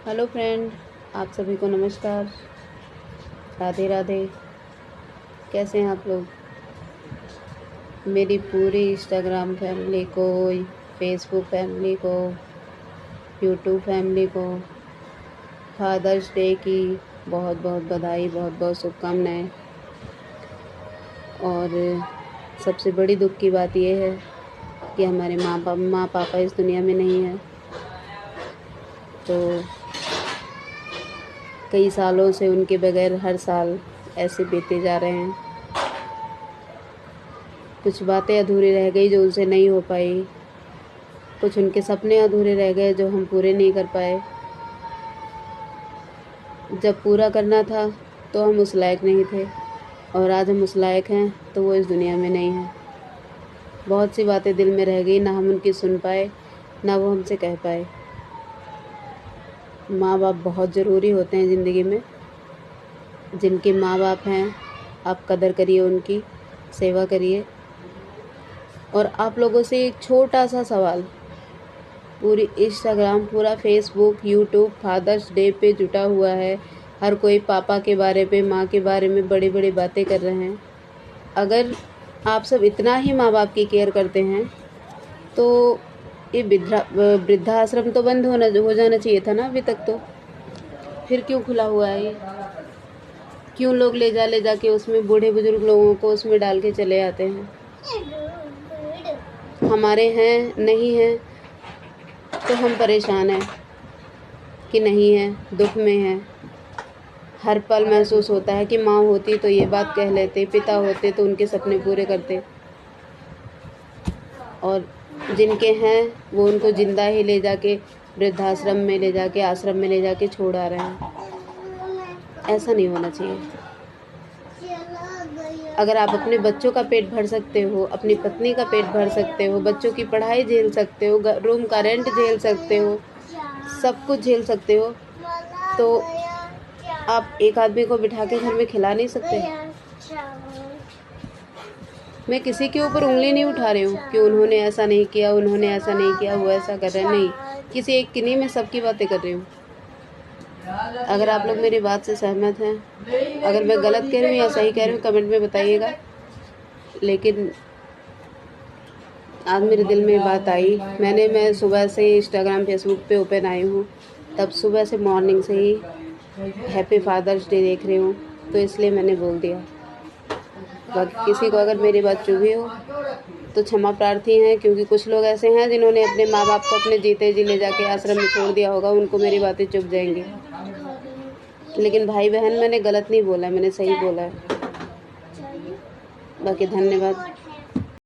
Hello friend, आप सभी को नमस्कार। राधे राधे। कैसे हैं आप लोग? मेरी पूरी इंस्टाग्राम फैमिली को, फेसबुक फैमिली को, यूट्यूब फैमिली को फादर्स डे की बहुत बहुत बधाई, बहुत बहुत शुभकामनाएं। और सबसे बड़ी दुख की बात यह है कि हमारे माँ पापा इस दुनिया में नहीं है। तो कई सालों से उनके बगैर हर साल ऐसे बीते जा रहे हैं। कुछ बातें अधूरी रह गई जो उनसे नहीं हो पाई, कुछ उनके सपने अधूरे रह गए जो हम पूरे नहीं कर पाए। जब पूरा करना था तो हम उस लायक नहीं थे, और आज हम उस लायक हैं तो वो इस दुनिया में नहीं है। बहुत सी बातें दिल में रह गई, ना हम उनकी सुन पाए, ना वो हमसे कह पाए। माँ बाप बहुत ज़रूरी होते हैं ज़िंदगी में। जिनके माँ बाप हैं, आप कदर करिए, उनकी सेवा करिए। और आप लोगों से एक छोटा सा सवाल, पूरी इंस्टाग्राम, पूरा फेसबुक, यूट्यूब फादर्स डे पे जुटा हुआ है। हर कोई पापा के बारे पे, माँ के बारे में बड़ी बड़ी बातें कर रहे हैं। अगर आप सब इतना ही माँ बाप की केयर करते हैं तो ये वृद्धाश्रम तो बंद हो जाना चाहिए था ना अभी तक। तो फिर क्यों खुला हुआ है ये? क्यों लोग ले जा के उसमें बूढ़े बुजुर्ग लोगों को उसमें डाल के चले आते हैं? हमारे हैं, नहीं हैं तो हम परेशान हैं कि नहीं है, दुख में है। हर पल महसूस होता है कि माँ होती तो ये बात कह लेते, पिता होते तो उनके सपने पूरे करते। और जिनके हैं वो उनको जिंदा ही ले जाके वृद्धाश्रम में ले जाके, आश्रम में ले जाके छोड़ आ रहे हैं। ऐसा नहीं होना चाहिए। अगर आप अपने बच्चों का पेट भर सकते हो, अपनी पत्नी का पेट भर सकते हो, बच्चों की पढ़ाई झेल सकते हो, रूम का रेंट झेल सकते हो, सब कुछ झेल सकते हो, तो आप एक आदमी को बिठा के घर में खिला नहीं सकते? मैं किसी के ऊपर उंगली नहीं उठा रही हूँ कि उन्होंने ऐसा नहीं किया, उन्होंने ऐसा नहीं किया, वो ऐसा कर रहे हैं। नहीं, किसी एक की नहीं, मैं सबकी बातें कर रही हूँ। अगर आप लोग मेरी बात से सहमत हैं, अगर मैं गलत कह रही हूँ या सही कह रही हूँ, कमेंट में बताइएगा। लेकिन आज मेरे दिल में बात आई। मैं सुबह से इंस्टाग्राम फेसबुक पे ओपन आई हूँ, तब सुबह से मॉर्निंग से ही हैप्पी फादर्स डे देख रही हूँ, तो इसलिए मैंने बोल दिया। बाकी किसी को अगर मेरी बात चुभी हो तो क्षमा प्रार्थी हैं, क्योंकि कुछ लोग ऐसे हैं जिन्होंने अपने माँ बाप को अपने जीते जी ले जाके आश्रम में छोड़ दिया होगा, उनको मेरी बातें चुभ जाएंगी। लेकिन भाई बहन, मैंने गलत नहीं बोला, मैंने सही बोला है। बाकी धन्यवाद।